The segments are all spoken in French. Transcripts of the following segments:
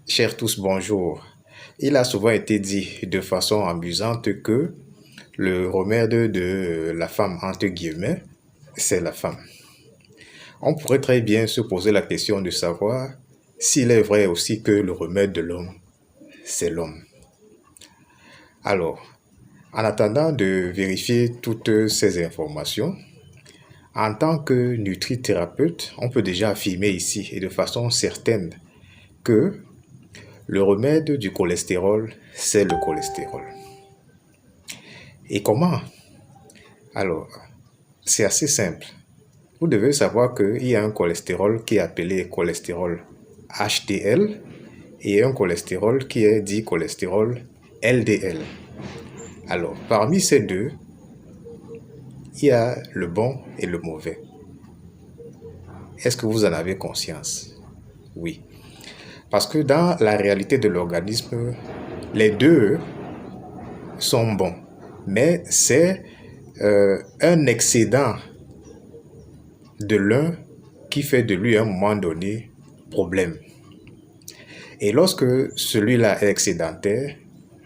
Chers tous, bonjour. Il a souvent été dit de façon amusante que le remède de la femme, entre guillemets, c'est la femme. On pourrait très bien se poser la question de savoir s'il est vrai aussi que le remède de l'homme, c'est l'homme. Alors, en attendant de vérifier toutes ces informations, en tant que nutrithérapeute, on peut déjà affirmer ici et de façon certaine que le remède du cholestérol, c'est le cholestérol. Et comment? Alors, c'est assez simple. Vous devez savoir qu'il y a un cholestérol qui est appelé cholestérol HDL et un cholestérol qui est dit cholestérol LDL. Alors, parmi ces deux, il y a le bon et le mauvais. Est-ce que vous en avez conscience? Oui. Parce que dans la réalité de l'organisme, les deux sont bons. Mais c'est un excédent de l'un qui fait de lui à un moment donné problème. Et lorsque celui-là est excédentaire,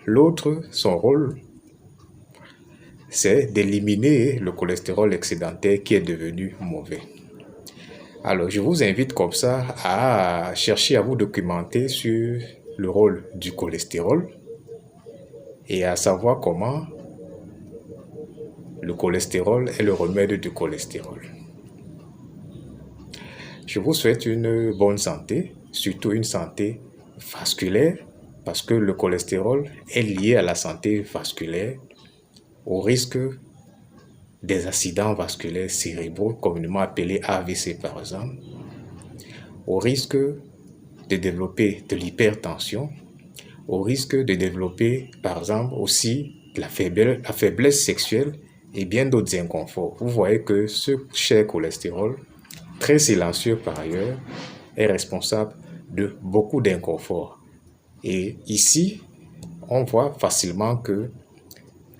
l'autre, son rôle, c'est d'éliminer le cholestérol excédentaire qui est devenu mauvais. Alors, je vous invite comme ça à chercher à vous documenter sur le rôle du cholestérol et à savoir comment le cholestérol est le remède du cholestérol. Je vous souhaite une bonne santé, surtout une santé vasculaire, parce que le cholestérol est lié à la santé vasculaire, au risque des accidents vasculaires cérébraux, communément appelés AVC par exemple, au risque de développer de l'hypertension, au risque de développer par exemple aussi la faiblesse sexuelle et bien d'autres inconforts. Vous voyez que ce cher cholestérol, très silencieux par ailleurs, est responsable de beaucoup d'inconfort. Et ici, on voit facilement que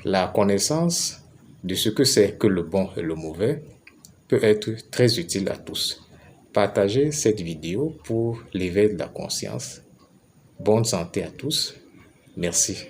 la connaissance de ce que c'est que le bon et le mauvais peut être très utile à tous. Partagez cette vidéo pour l'éveil de la conscience. Bonne santé à tous. Merci.